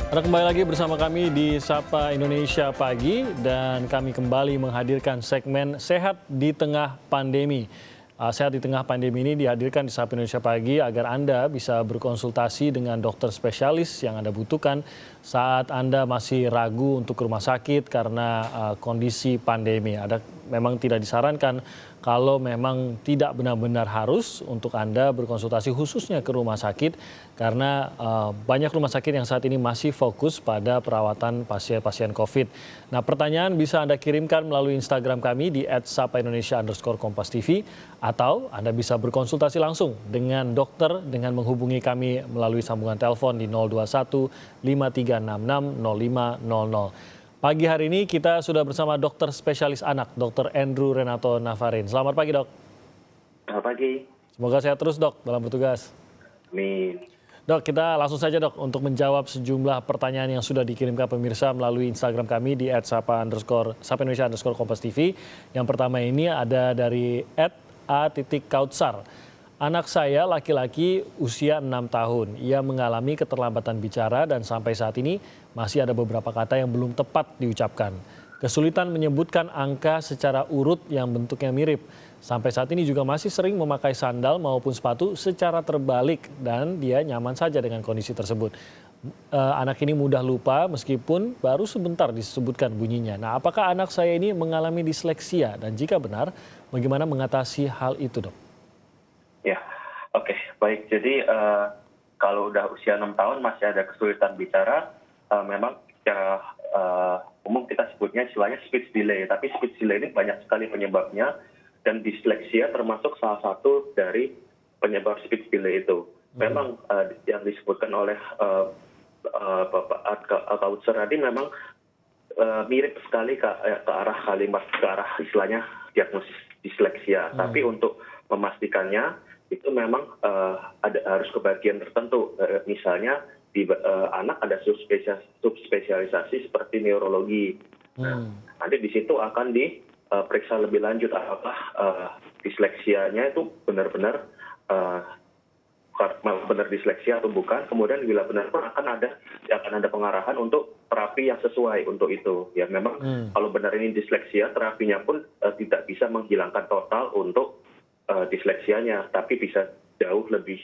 Anda kembali lagi bersama kami di Sapa Indonesia Pagi dan kami kembali menghadirkan segmen Sehat di Tengah Pandemi. Sehat di Tengah Pandemi ini dihadirkan di Sapa Indonesia Pagi agar Anda bisa berkonsultasi dengan dokter spesialis yang Anda butuhkan saat Anda masih ragu untuk ke rumah sakit karena kondisi pandemi. Memang tidak disarankan kalau memang tidak benar-benar harus untuk Anda berkonsultasi khususnya ke rumah sakit karena banyak rumah sakit yang saat ini masih fokus pada perawatan pasien-pasien COVID. Nah, pertanyaan bisa Anda kirimkan melalui Instagram kami di @sapaindonesia_kompas.tv atau Anda bisa berkonsultasi langsung dengan dokter dengan menghubungi kami melalui sambungan telepon di 021 5366 0500. Pagi hari ini kita sudah bersama dokter spesialis anak, Dr. Andrew Renato Navarin. Selamat pagi, Dok. Selamat pagi. Semoga sehat terus, Dok, dalam bertugas. Amin. Dok, kita langsung saja, Dok, untuk menjawab sejumlah pertanyaan yang sudah dikirimkan pemirsa melalui Instagram kami di @sapa_indonesia_kompas.tv. Yang pertama ini ada dari @a.kautsar. Anak saya laki-laki usia 6 tahun. Ia mengalami keterlambatan bicara dan sampai saat ini masih ada beberapa kata yang belum tepat diucapkan. Kesulitan menyebutkan angka secara urut yang bentuknya mirip. Sampai saat ini juga masih sering memakai sandal maupun sepatu secara terbalik dan dia nyaman saja dengan kondisi tersebut. Anak ini mudah lupa meskipun baru sebentar disebutkan bunyinya. Nah, apakah anak saya ini mengalami disleksia dan jika benar, bagaimana mengatasi hal itu, Dok? Ya, oke, baik. Jadi kalau udah usia 6 tahun masih ada kesulitan bicara, memang secara umum kita sebutnya istilahnya speech delay. Tapi speech delay ini banyak sekali penyebabnya dan disleksia termasuk salah satu dari penyebab speech delay itu. Memang yang disebutkan oleh Bapak Kautsar tadi memang mirip sekali ke arah kalimat, ke arah istilahnya diagnosis disleksia. Tapi untuk memastikannya itu memang harus ke bagian tertentu. Misalnya di anak ada subspesialisasi seperti neurologi. Nanti di situ akan diperiksa lebih lanjut apakah disleksianya itu benar-benar benar disleksia atau bukan. Kemudian bila benar pun akan ada pengarahan untuk terapi yang sesuai untuk itu. Ya memang kalau benar ini disleksia, terapinya pun tidak bisa menghilangkan total untuk disleksianya, tapi bisa jauh lebih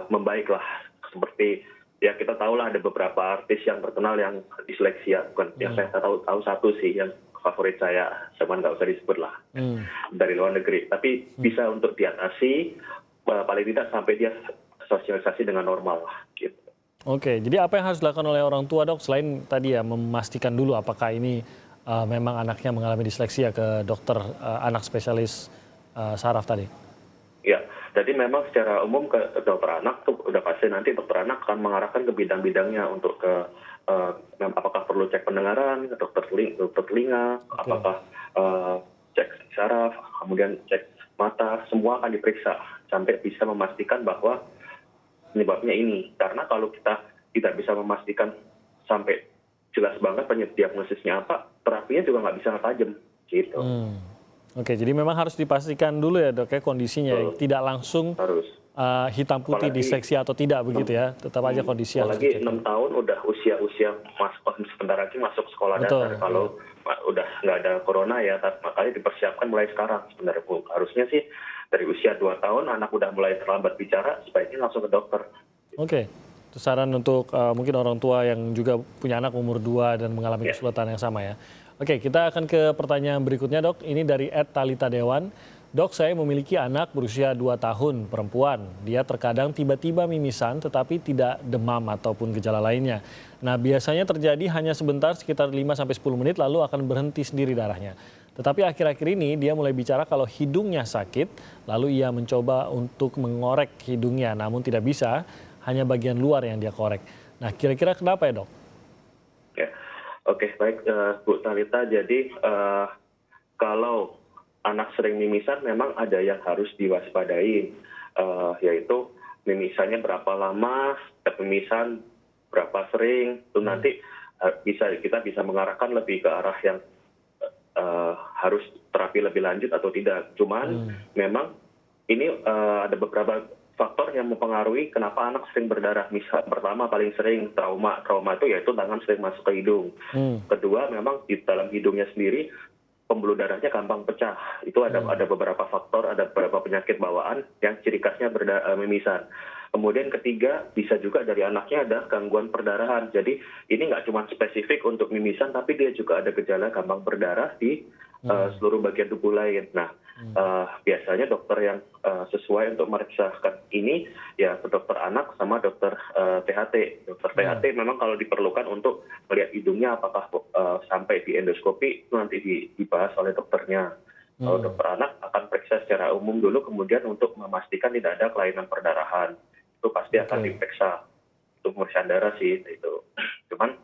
membaik lah. Seperti ya kita tahu lah ada beberapa artis yang terkenal yang disleksia, bukan yang saya tahu satu sih yang favorit saya, cuman nggak usah disebut lah, dari luar negeri. Tapi bisa untuk diatasi, paling tidak sampai dia sosialisasi dengan normal lah. Gitu. Oke, jadi apa yang harus dilakukan oleh orang tua, Dok, selain tadi ya memastikan dulu apakah ini memang anaknya mengalami disleksia ke dokter anak spesialis saraf tadi? Ya, jadi memang secara umum ke dokter anak tuh udah pasti nanti dokter anak akan mengarahkan ke bidang-bidangnya untuk ke apakah perlu cek pendengaran, dokter telinga, apakah cek saraf, kemudian cek mata, semua akan diperiksa sampai bisa memastikan bahwa penyebabnya ini. Karena kalau kita tidak bisa memastikan sampai jelas banget diagnosisnya apa, terapinya juga nggak bisa tajam gitu. Oke, jadi memang harus dipastikan dulu ya, Dok, ya kondisinya. Tidak langsung hitam putih disleksia atau tidak begitu ya, tetap aja kondisi harus dicek. Apalagi 6 tahun udah usia sebentar lagi masuk sekolah dasar. Kalau udah nggak ada corona ya, makanya dipersiapkan mulai sekarang sebenarnya. Harusnya sih dari usia 2 tahun anak udah mulai terlambat bicara, sebaiknya langsung ke dokter. Oke, itu saran untuk mungkin orang tua yang juga punya anak umur 2 dan mengalami kesulitan yang sama ya. Oke, kita akan ke pertanyaan berikutnya, Dok. Ini dari @talita Dewan. Dok, saya memiliki anak berusia 2 tahun, perempuan. Dia terkadang tiba-tiba mimisan tetapi tidak demam ataupun gejala lainnya. Nah, biasanya terjadi hanya sebentar, sekitar 5-10 menit, lalu akan berhenti sendiri darahnya. Tetapi akhir-akhir ini dia mulai bicara kalau hidungnya sakit, lalu ia mencoba untuk mengorek hidungnya, namun tidak bisa, hanya bagian luar yang dia korek. Nah, kira-kira kenapa ya, Dok? Oke, baik Bu Talita. Jadi kalau anak sering mimisan memang ada yang harus diwaspadai, yaitu mimisannya berapa lama, mimisan berapa sering, itu nanti kita bisa mengarahkan lebih ke arah yang harus terapi lebih lanjut atau tidak. Cuman memang ini ada beberapa faktor yang mempengaruhi kenapa anak sering berdarah. Misal pertama paling sering trauma itu yaitu tangan sering masuk ke hidung. Kedua memang di dalam hidungnya sendiri pembuluh darahnya gampang pecah. Itu ada beberapa faktor, ada beberapa penyakit bawaan yang ciri khasnya mimisan. Kemudian ketiga, bisa juga dari anaknya ada gangguan perdarahan. Jadi ini nggak cuma spesifik untuk mimisan, tapi dia juga ada gejala gampang berdarah di seluruh bagian tubuh lain. Nah, biasanya dokter yang sesuai untuk memeriksakan ini, ya dokter anak sama dokter THT. Dokter THT memang kalau diperlukan untuk melihat hidungnya apakah sampai di endoskopi, itu nanti dibahas oleh dokternya. Kalau dokter anak akan periksa secara umum dulu, kemudian untuk memastikan tidak ada kelainan perdarahan. Itu pasti akan diperiksa untuk pemeriksaan darah sih itu. Cuman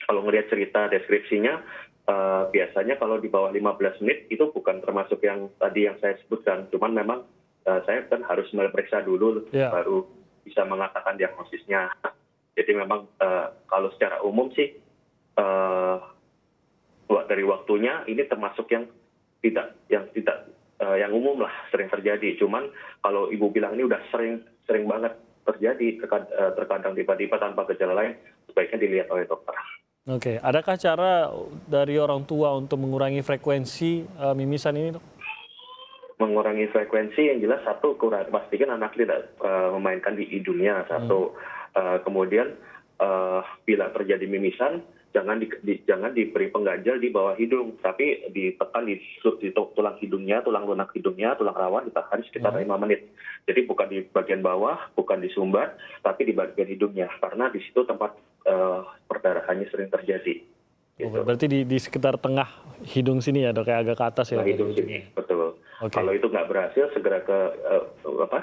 kalau ngelihat cerita deskripsinya, biasanya kalau di bawah 15 menit itu bukan termasuk yang tadi yang saya sebutkan. Cuman memang saya kan harus memeriksa dulu baru bisa mengatakan diagnosisnya. Jadi memang kalau secara umum sih dari waktunya ini termasuk yang yang umum lah, sering terjadi. Cuman kalau ibu bilang ini udah sering banget terjadi, terkadang tiba-tiba tanpa gejala lain, sebaiknya dilihat oleh dokter. Oke, adakah cara dari orang tua untuk mengurangi frekuensi mimisan ini, Dok? Mengurangi frekuensi yang jelas satu, pastikan anak tidak memainkan di hidungnya, satu. Kemudian bila terjadi mimisan, jangan diberi pengganjal di bawah hidung, tapi ditekan di tulang hidungnya, tulang lunak hidungnya, tulang rawan ditahan sekitar 5 menit. Jadi bukan di bagian bawah, bukan di sumbat, tapi di bagian hidungnya, karena di situ tempat perdarahannya sering terjadi. Gitu. Berarti di sekitar tengah hidung sini ya, Dok, kayak agak ke atas ya? Hidung sini, betul. Kalau itu nggak berhasil, segera ke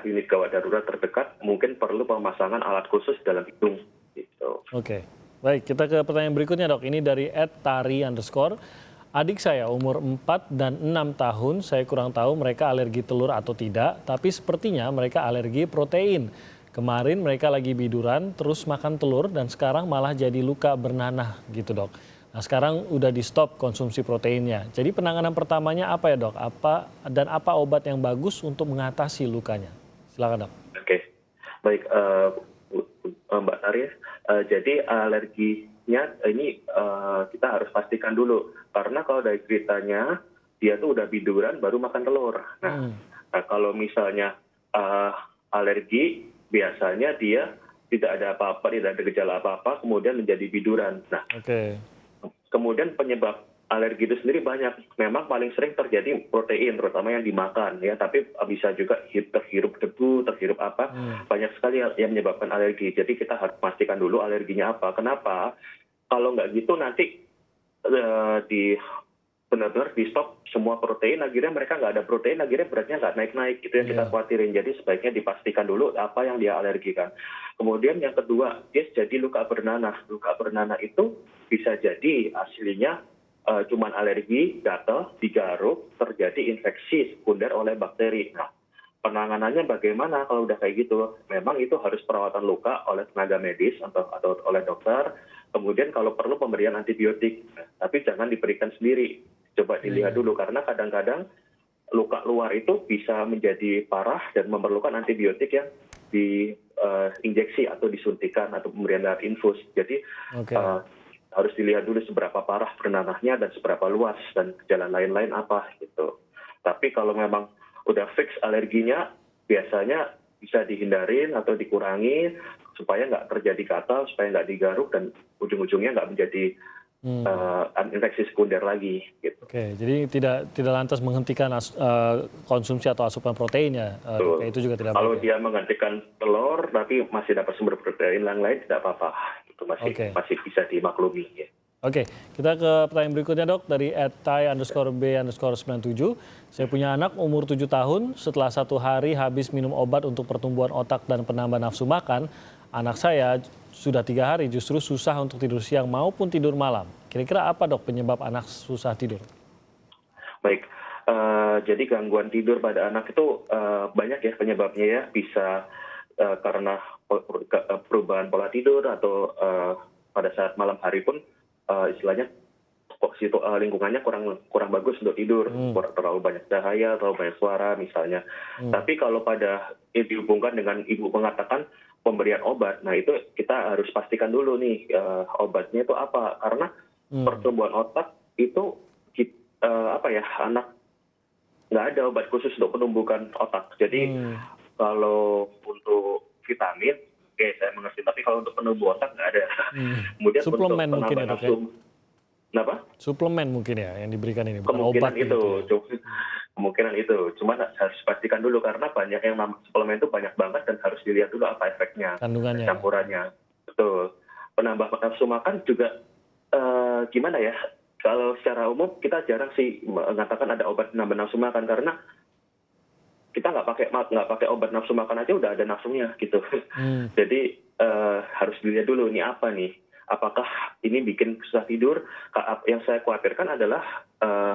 unit gawat darurat terdekat, mungkin perlu pemasangan alat khusus dalam hidung. Gitu. Oke. Baik, kita ke pertanyaan berikutnya, Dok. Ini dari @tari_. Adik saya umur 4 dan 6 tahun, saya kurang tahu mereka alergi telur atau tidak, tapi sepertinya mereka alergi protein. Kemarin mereka lagi biduran, terus makan telur, dan sekarang malah jadi luka bernanah gitu, Dok. Nah, sekarang udah di stop konsumsi proteinnya. Jadi penanganan pertamanya apa ya, Dok? Apa obat yang bagus untuk mengatasi lukanya? Silakan, Dok. Oke, baik Mbak Tari. Jadi alerginya ini kita harus pastikan dulu, karena kalau dari ceritanya dia tuh udah biduran baru makan telur. Nah, kalau misalnya alergi, biasanya dia tidak ada apa-apa, tidak ada gejala apa-apa, kemudian menjadi biduran. Nah, kemudian penyebab alergi itu sendiri banyak. Memang paling sering terjadi protein, terutama yang dimakan ya. Tapi bisa juga terhirup debu, terhirup apa. Banyak sekali yang menyebabkan alergi. Jadi kita harus pastikan dulu alerginya apa. Kenapa? Kalau nggak gitu nanti benar-benar di stop semua protein. Akhirnya mereka nggak ada protein, akhirnya beratnya nggak naik-naik. Itu yang kita khawatirin. Jadi sebaiknya dipastikan dulu apa yang dia alergikan. Kemudian yang kedua, dia jadi luka bernanah. Luka bernanah itu bisa jadi aslinya cuman alergi, gatal, digaruk, terjadi infeksi sekunder oleh bakteri. Nah, penanganannya bagaimana kalau udah kayak gitu? Memang itu harus perawatan luka oleh tenaga medis atau oleh dokter. Kemudian kalau perlu pemberian antibiotik, tapi jangan diberikan sendiri. Coba dilihat dulu, karena kadang-kadang luka luar itu bisa menjadi parah dan memerlukan antibiotik yang diinjeksi atau disuntikan atau pemberian lewat infus. Jadi harus dilihat dulu seberapa parah bernanahnya dan seberapa luas dan gejala lain-lain apa gitu. Tapi kalau memang udah fix alerginya, biasanya bisa dihindarin atau dikurangi supaya nggak terjadi gatal, supaya nggak digaruk dan ujung-ujungnya nggak menjadi infeksi sekunder lagi. Gitu. Oke, jadi tidak lantas menghentikan konsumsi atau asupan proteinnya, itu juga tidak. Kalau dia menghentikan telur tapi masih dapat sumber protein yang lain, tidak apa-apa. Itu masih bisa dimaklumi. Ya. Oke, kita ke pertanyaan berikutnya, Dok, dari @tai_b_97. Saya punya anak umur 7 tahun, setelah 1 hari habis minum obat untuk pertumbuhan otak dan penambah nafsu makan, anak saya sudah 3 hari justru susah untuk tidur siang maupun tidur malam. Kira-kira apa, Dok, penyebab anak susah tidur? Baik, jadi gangguan tidur pada anak itu banyak ya penyebabnya ya. Bisa karena perubahan pola tidur atau pada saat malam hari pun istilahnya lingkungannya kurang bagus untuk tidur, terlalu banyak cahaya, terlalu banyak suara misalnya. Tapi kalau pada dihubungkan dengan ibu mengatakan pemberian obat, nah itu kita harus pastikan dulu nih obatnya itu apa, karena pertumbuhan otak itu anak nggak ada obat khusus untuk penumbuhan otak. Jadi kalau untuk vitamin, oke saya mengerti, tapi kalau untuk penumbuh otak nggak ada. Kemudian suplemen untuk mungkin penambah ya, Dok, nafsu, ya? kenapa? Suplemen mungkin ya yang diberikan ini, bukan obat Kemungkinan itu, gitu ya. kemungkinan itu. Cuman harus pastikan dulu karena banyak yang suplemen itu banyak banget dan harus dilihat dulu apa efeknya, Kandungannya. campurannya. Betul. Penambah nafsu makan juga gimana ya? Kalau secara umum kita jarang sih mengatakan ada obat penambah nafsu makan karena kita nggak pakai obat nafsu makan aja udah ada nafsunya gitu. Jadi harus dilihat dulu ini apa nih. Apakah ini bikin susah tidur? Yang saya khawatirkan adalah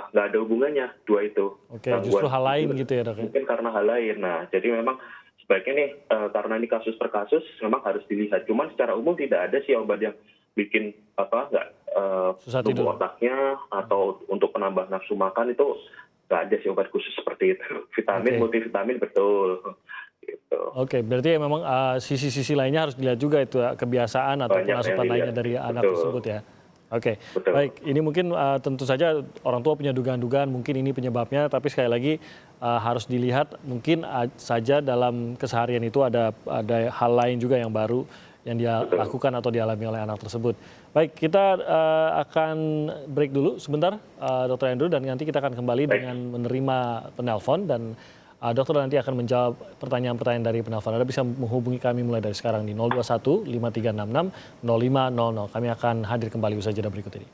nggak ada hubungannya dua itu. Oke, justru hal lain gitu ya, Dok? Mungkin karena hal lain. Nah, jadi memang sebaiknya nih karena ini kasus per kasus memang harus dilihat. Cuman secara umum tidak ada sih obat yang bikin susah tidur tumbuh otaknya atau untuk penambah nafsu makan itu nggak ada sih obat khusus seperti itu. Vitamin, multivitamin betul. Gitu. Oke, berarti memang sisi-sisi lainnya harus dilihat juga itu kebiasaan atau asupan lainnya dari anak tersebut ya. Oke, baik. Ini mungkin tentu saja orang tua punya dugaan-dugaan mungkin ini penyebabnya, tapi sekali lagi harus dilihat mungkin saja dalam keseharian itu ada hal lain juga yang baru yang dia lakukan atau dialami oleh anak tersebut. Baik, kita akan break dulu sebentar, Dr. Andrew, dan nanti kita akan kembali dengan menerima penelpon dan dokter nanti akan menjawab pertanyaan-pertanyaan dari penelpon. Anda bisa menghubungi kami mulai dari sekarang di 021 5366 0500. Kami akan hadir kembali usai jeda berikut ini.